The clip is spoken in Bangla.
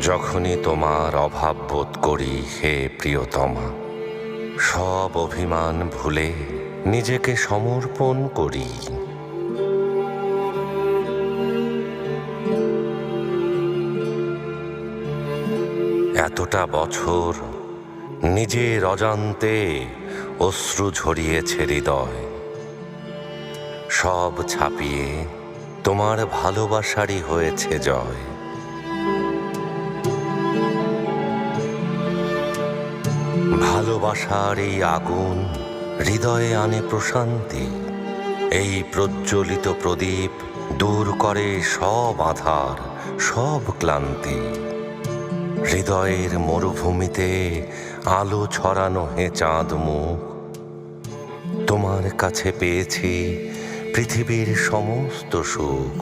যখনই তোমার অভাব বোধ করি হে প্রিয়তমা, সব অভিমান ভুলে নিজেকে সমর্পণ করি। এতটা বছর নিজের অজান্তে অশ্রু ঝরিয়েছে হৃদয়, সব ছাপিয়ে তোমার ভালোবাসারই হয়েছে জয়। ভালোবাসার এই আগুন হৃদয়ে আনে প্রশান্তি, এই প্রজ্বলিত প্রদীপ দূর করে সব আধার, সব ক্লান্তি। হৃদয়ের মরুভূমিতে আলো ছড়ানো হে চাঁদ মুখ, তোমার কাছে পেয়েছি পৃথিবীর সমস্ত সুখ।